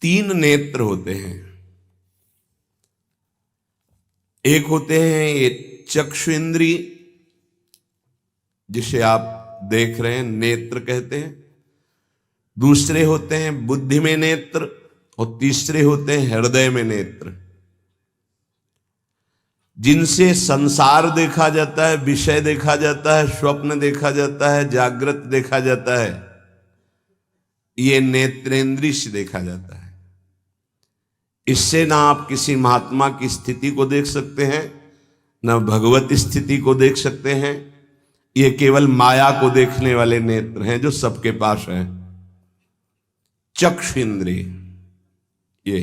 तीन नेत्र होते हैं। एक होते हैं ये चक्षु इंद्रिय, जिसे आप देख रहे हैं, नेत्र कहते हैं। दूसरे होते हैं बुद्धि में नेत्र, और तीसरे होते हैं हृदय में नेत्र, जिनसे संसार देखा जाता है, विषय देखा जाता है, स्वप्न देखा जाता है, जागृत देखा जाता है। ये नेत्रेंद्रिय से देखा जाता है। इससे ना आप किसी महात्मा की स्थिति को देख सकते हैं, ना भगवत स्थिति को देख सकते हैं। ये केवल माया को देखने वाले नेत्र हैं जो सबके पास हैं। चक्षु इंद्रिय, ये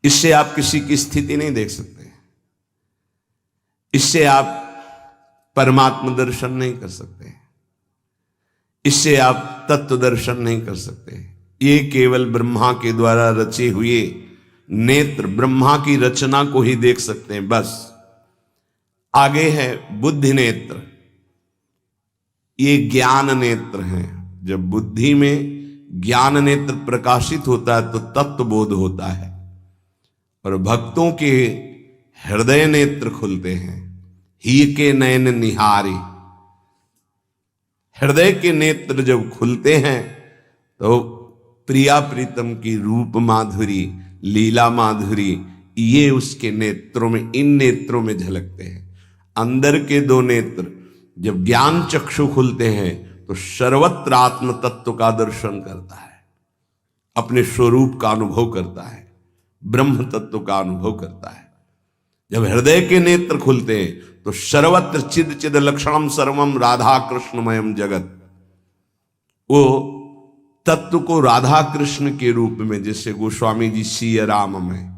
इससे आप किसी की स्थिति नहीं देख सकते, इससे आप परमात्मा दर्शन नहीं कर सकते, इससे आप तत्व दर्शन नहीं कर सकते। ये केवल ब्रह्मा के द्वारा रचे हुए नेत्र, ब्रह्मा की रचना को ही देख सकते हैं, बस। आगे है बुद्धि नेत्र, ये ज्ञान नेत्र हैं। जब बुद्धि में ज्ञान नेत्र प्रकाशित होता है तो तत्व बोध होता है, और भक्तों के हृदय नेत्र खुलते हैं। ही के नयन निहारी, हृदय के नेत्र जब खुलते हैं तो प्रिया प्रीतम की रूप माधुरी, लीला माधुरी, ये उसके नेत्रों में, इन नेत्रों में झलकते हैं। अंदर के दो नेत्र जब ज्ञान चक्षु खुलते हैं तो सर्वत्र आत्म तत्व का दर्शन करता है, अपने स्वरूप का अनुभव करता है, ब्रह्म तत्व का अनुभव करता है। जब हृदय के नेत्र खुलते हैं तो सर्वत्र चिद चिद लक्षणम सर्वम राधा कृष्णमयम जगत, वो तत्व को राधा कृष्ण के रूप में, जैसे गोस्वामी जी सिया राम में।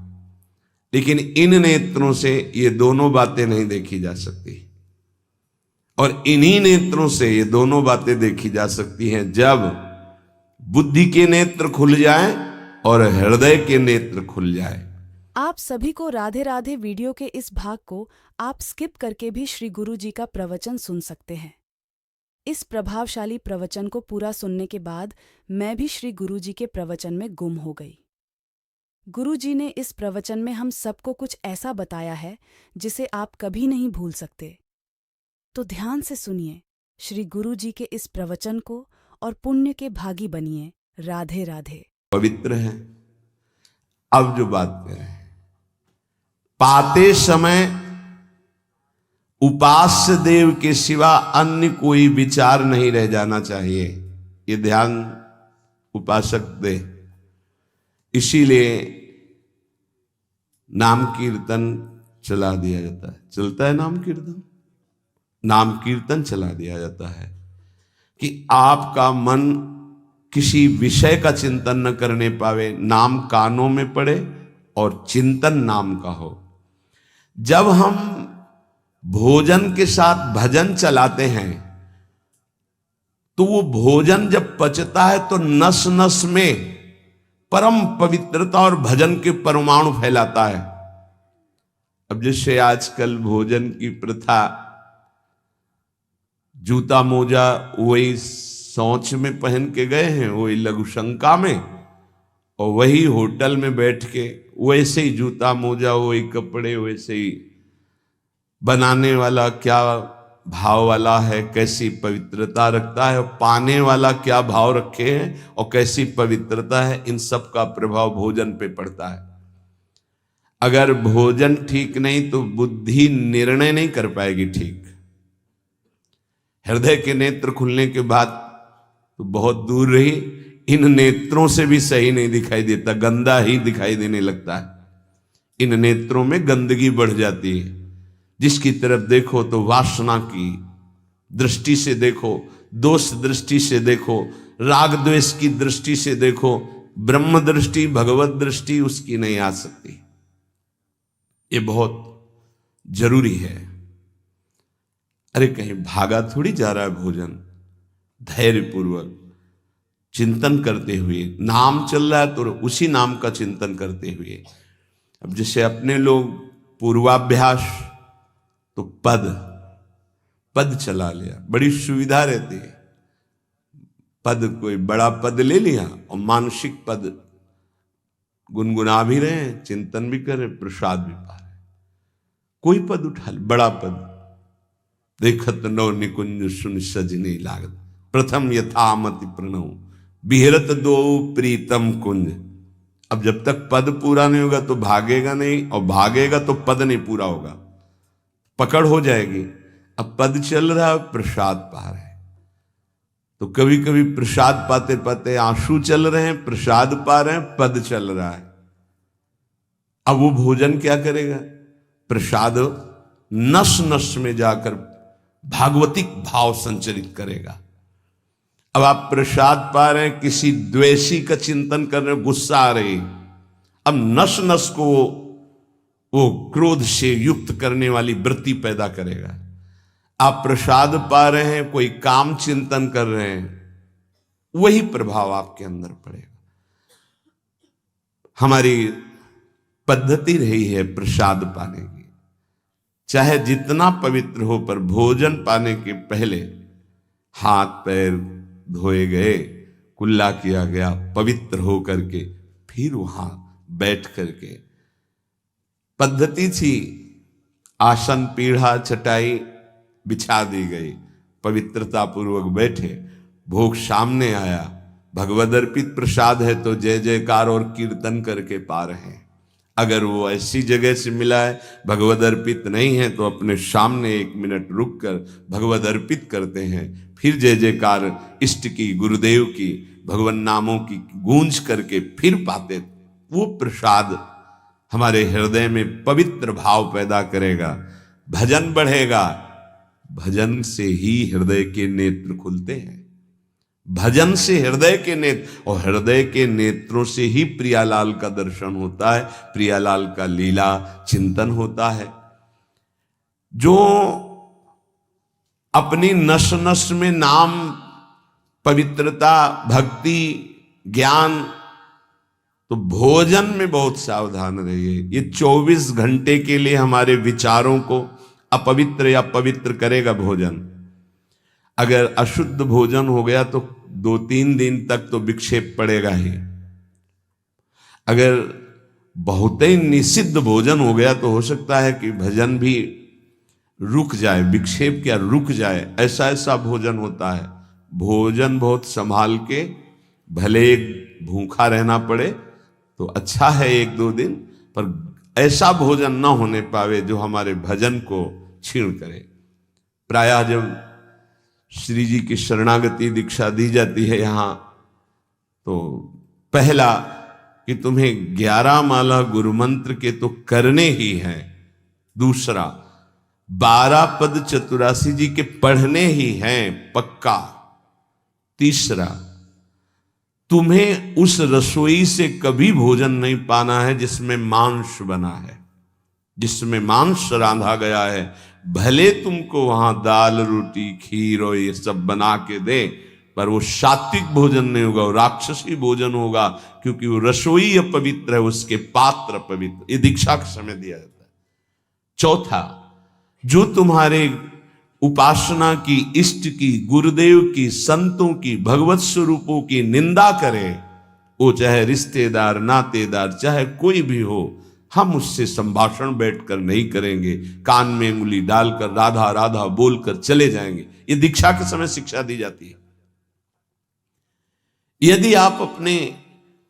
लेकिन इन नेत्रों से ये दोनों बातें नहीं देखी जा सकती, और इन्हीं नेत्रों से ये दोनों बातें देखी जा सकती हैं जब बुद्धि के नेत्र खुल जाए और हृदय के नेत्र खुल जाए। आप सभी को राधे राधे। वीडियो के इस भाग को आप स्किप करके भी श्री गुरु जी का प्रवचन सुन सकते हैं। इस प्रभावशाली प्रवचन को पूरा सुनने के बाद मैं भी श्री गुरु जी के प्रवचन में गुम हो गई। गुरु जी ने इस प्रवचन में हम सबको कुछ ऐसा बताया है जिसे आप कभी नहीं भूल सकते। तो ध्यान से सुनिए श्री गुरु जी के इस प्रवचन को और पुण्य के भागी बनिए। राधे राधे। पवित्र है। अब जो बात करें, पाते समय उपास्य देव के सिवा अन्य कोई विचार नहीं रह जाना चाहिए, ये ध्यान उपासक दे। इसीलिए नाम कीर्तन चला दिया जाता है। चलता है नाम कीर्तन, नाम कीर्तन चला दिया जाता है कि आपका मन किसी विषय का चिंतन न करने पावे, नाम कानों में पड़े और चिंतन नाम का हो। जब हम भोजन के साथ भजन चलाते हैं तो वो भोजन जब पचता है तो नस नस में परम पवित्रता और भजन के परमाणु फैलाता है। अब जैसे आजकल भोजन की प्रथा, जूता मोजा वही सोच में पहन के गए हैं, वही लघुशंका में, और वही होटल में बैठ के वैसे ही जूता मोजा, वही कपड़े, वैसे ही बनाने वाला क्या भाव वाला है, कैसी पवित्रता रखता है, और पाने वाला क्या भाव रखे हैं और कैसी पवित्रता है, इन सब का प्रभाव भोजन पे पड़ता है। अगर भोजन ठीक नहीं तो बुद्धि निर्णय नहीं कर पाएगी ठीक। हृदय के नेत्र खुलने के बाद तो बहुत दूर रही, इन नेत्रों से भी सही नहीं दिखाई देता, गंदा ही दिखाई देने लगता है। इन नेत्रों में गंदगी बढ़ जाती है। जिसकी तरफ देखो तो वासना की दृष्टि से देखो, दोष दृष्टि से देखो, राग द्वेष की दृष्टि से देखो, ब्रह्म दृष्टि, भगवत दृष्टि उसकी नहीं आ सकती। ये बहुत जरूरी है। अरे कहीं भागा थोड़ी जा रहा है भोजन, धैर्य पूर्वक चिंतन करते हुए, नाम चल रहा है तो उसी नाम का चिंतन करते हुए। अब जैसे अपने लोग पूर्वाभ्यास तो पद चला लिया, बड़ी सुविधा रहती है। पद, कोई बड़ा पद ले लिया और मानसिक पद गुनगुना भी रहे हैं, चिंतन भी कर रहे, प्रसाद भी पा रहे। कोई पद उठा ले, बड़ा पद, देखत नौ निकुंज सुन सजनी लागत, प्रथम यथामति प्रणव बिहरत दो प्रीतम कुंज। अब जब तक पद पूरा नहीं होगा तो भागेगा नहीं, और भागेगा तो पद नहीं पूरा होगा, पकड़ हो जाएगी। अब पद चल रहा है, प्रसाद पा रहे हैं, तो कभी कभी प्रसाद पाते पाते आंसू चल रहे हैं, प्रसाद पा रहे हैं, पद चल रहा है। अब वो भोजन क्या करेगा? प्रसाद नस नस में जाकर भागवतिक भाव संचरित करेगा। अब आप प्रसाद पा रहे हैं, किसी द्वेषी का चिंतन कर रहे हैं, गुस्सा आ रही, अब नस नस को वो क्रोध से युक्त करने वाली वृत्ति पैदा करेगा। आप प्रसाद पा रहे हैं, कोई काम चिंतन कर रहे हैं, वही प्रभाव आपके अंदर पड़ेगा। हमारी पद्धति रही है प्रसाद पाने की, चाहे जितना पवित्र हो, पर भोजन पाने के पहले हाथ पैर धोए गए, कुल्ला किया गया, पवित्र हो करके फिर वहां बैठ करके, पद्धति थी, आसन पीढ़ा चटाई बिछा दी गई, पवित्रता पूर्वक बैठे, भोग सामने आया, भगवद अर्पित प्रसाद है तो जय जयकार और कीर्तन करके पा रहे हैं। अगर वो ऐसी जगह से मिला है, भगवद अर्पित नहीं है, तो अपने सामने 1 मिनट रुक कर भगवद अर्पित करते हैं, फिर जय जयकार इष्ट की, गुरुदेव की, भगवान नामों की गूंज करके फिर पाते। वो प्रसाद हमारे हृदय में पवित्र भाव पैदा करेगा, भजन बढ़ेगा। भजन से ही हृदय के नेत्र खुलते हैं, भजन से हृदय के नेत्र, और हृदय के नेत्रों से ही प्रियालाल का दर्शन होता है, प्रियालाल का लीला चिंतन होता है। जो अपनी नस नस में नाम, पवित्रता, भक्ति, ज्ञान, तो भोजन में बहुत सावधान रहिए। ये 24 घंटे के लिए हमारे विचारों को अपवित्र या पवित्र करेगा भोजन। अगर अशुद्ध भोजन हो गया तो 2-3 दिन तक तो विक्षेप पड़ेगा ही। अगर बहुत ही निषिद्ध भोजन हो गया तो हो सकता है कि भजन भी रुक जाए, विक्षेप क्या रुक जाए, ऐसा ऐसा भोजन होता है। भोजन बहुत संभाल के, भले भूखा रहना पड़े तो अच्छा है 1-2 दिन, पर ऐसा भोजन ना होने पावे जो हमारे भजन को छीण करे। प्रायः जब श्री जी की शरणागति दीक्षा दी जाती है यहाँ, तो पहला कि तुम्हें 11 माला गुरु मंत्र के तो करने ही हैं, दूसरा 12 पद चतुरासी जी के पढ़ने ही हैं पक्का, तीसरा तुम्हें उस रसोई से कभी भोजन नहीं पाना है जिसमें मांस बना है, जिसमें मांस रांधा गया है। भले तुमको वहां दाल रोटी खीर और ये सब बना के दे, पर वो सात्विक भोजन नहीं होगा, वो राक्षसी भोजन होगा, क्योंकि वो रसोई अपवित्र है, उसके पात्र पवित्र। ये दीक्षा के समय दिया जाता है। चौथा, जो तुम्हारे उपासना की, इष्ट की, गुरुदेव की, संतों की, भगवत स्वरूपों की निंदा करे, वो चाहे रिश्तेदार, नातेदार, चाहे कोई भी हो, हम उससे संभाषण बैठकर नहीं करेंगे, कान में उंगली डालकर राधा राधा बोलकर चले जाएंगे। ये दीक्षा के समय शिक्षा दी जाती है। यदि आप अपने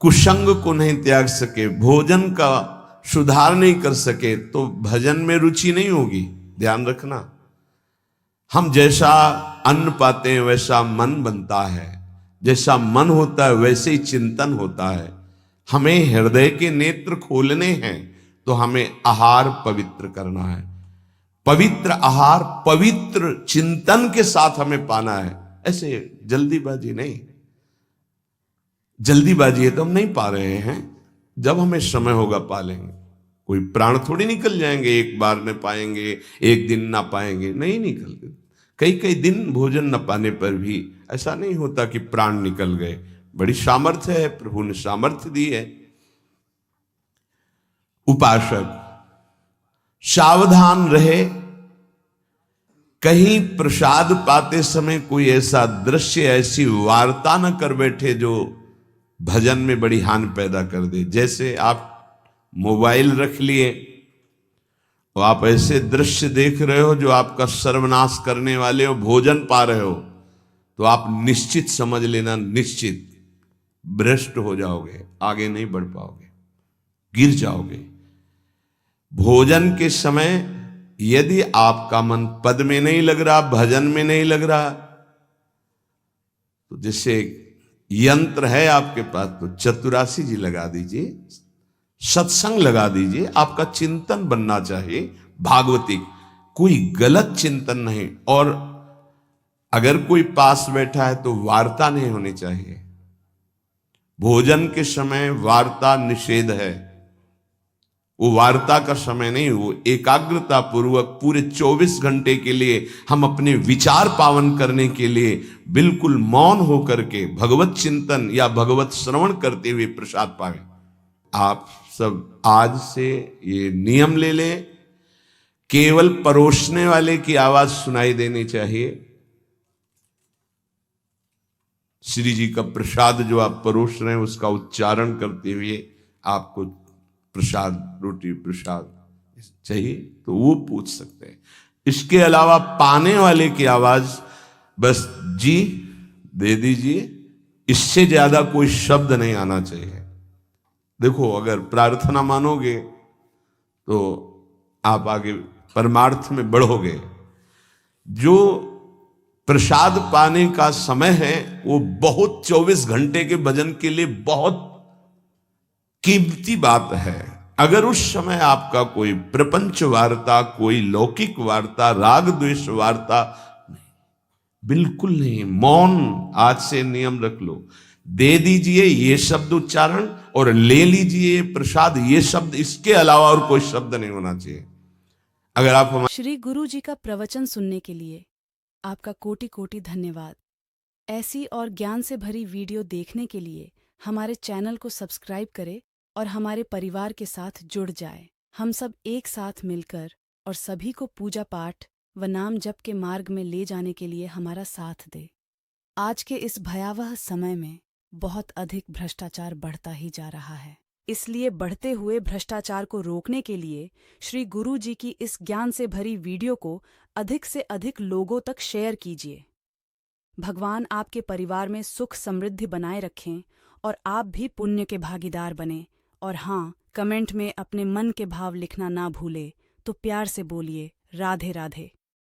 कुसंग को नहीं त्याग सके, भोजन का सुधार नहीं कर सके, तो भजन में रुचि नहीं होगी। ध्यान रखना, हम जैसा अन्न पाते हैं वैसा मन बनता है, जैसा मन होता है वैसे ही चिंतन होता है। हमें हृदय के नेत्र खोलने हैं तो हमें आहार पवित्र करना है, पवित्र आहार पवित्र चिंतन के साथ हमें पाना है। ऐसे जल्दीबाजी नहीं, जल्दीबाजी है तो हम नहीं पा रहे हैं, जब हमें समय होगा पा लेंगे। कोई प्राण थोड़ी निकल जाएंगे, एक बार में पाएंगे, एक दिन ना पाएंगे, नहीं निकलते। कई कई दिन भोजन न पाने पर भी ऐसा नहीं होता कि प्राण निकल गए। बड़ी सामर्थ्य है, प्रभु ने सामर्थ्य दी है। उपासक सावधान रहे, कहीं प्रसाद पाते समय कोई ऐसा दृश्य, ऐसी वार्ता न कर बैठे जो भजन में बड़ी हानि पैदा कर दे। जैसे आप मोबाइल रख लिए और आप ऐसे दृश्य देख रहे हो जो आपका सर्वनाश करने वाले हो, भोजन पा रहे हो, तो आप निश्चित समझ लेना, निश्चित भ्रष्ट हो जाओगे, आगे नहीं बढ़ पाओगे, गिर जाओगे। भोजन के समय यदि आपका मन पद में नहीं लग रहा, भजन में नहीं लग रहा, तो जैसे यंत्र है आपके पास, तो चतुरासी जी लगा दीजिए, सत्संग लगा दीजिए। आपका चिंतन बनना चाहिए भागवतिक, कोई गलत चिंतन नहीं। और अगर कोई पास बैठा है तो वार्ता नहीं होनी चाहिए। भोजन के समय वार्ता निषेध है, वो वार्ता का समय नहीं, वो एकाग्रता पूर्वक पूरे 24 घंटे के लिए हम अपने विचार पावन करने के लिए बिल्कुल मौन होकर के भगवत चिंतन या भगवत श्रवण करते हुए प्रसाद पावे। आप सब आज से ये नियम ले लें, केवल परोसने वाले की आवाज सुनाई देनी चाहिए। श्री जी का प्रसाद जो आप परोस रहे हैं उसका उच्चारण करते हुए आपको प्रसाद, रोटी प्रसाद चाहिए तो वो पूछ सकते हैं। इसके अलावा पाने वाले की आवाज बस जी दे दीजिए, इससे ज्यादा कोई शब्द नहीं आना चाहिए। देखो, अगर प्रार्थना मानोगे तो आप आगे परमार्थ में बढ़ोगे। जो प्रसाद पाने का समय है वो बहुत 24 घंटे के भजन के लिए बहुत कीमती बात है। अगर उस समय आपका कोई प्रपंच वार्ता, कोई लौकिक वार्ता, राग द्वेष वार्ता, बिल्कुल नहीं, मौन आज से नियम रख लो। दे दीजिए ये शब्द उच्चारण और ले लीजिए प्रसाद ये शब्द, इसके अलावा और कोई शब्द नहीं होना चाहिए। अगर आप श्री गुरु जी का प्रवचन सुनने के लिए आपका कोटि कोटि धन्यवाद। ऐसी और ज्ञान से भरी वीडियो देखने के लिए हमारे चैनल को सब्सक्राइब करें और हमारे परिवार के साथ जुड़ जाए। हम सब एक साथ मिलकर और सभी को पूजा पाठ व नाम जप के मार्ग में ले जाने के लिए हमारा साथ दे। आज के इस भयावह समय में बहुत अधिक भ्रष्टाचार बढ़ता ही जा रहा है, इसलिए बढ़ते हुए भ्रष्टाचार को रोकने के लिए श्री गुरु जी की इस ज्ञान से भरी वीडियो को अधिक से अधिक लोगों तक शेयर कीजिए। भगवान आपके परिवार में सुख समृद्धि बनाए रखें और आप भी पुण्य के भागीदार बने। और हाँ, कमेंट में अपने मन के भाव लिखना ना भूले, तो प्यार से बोलिए राधे राधे।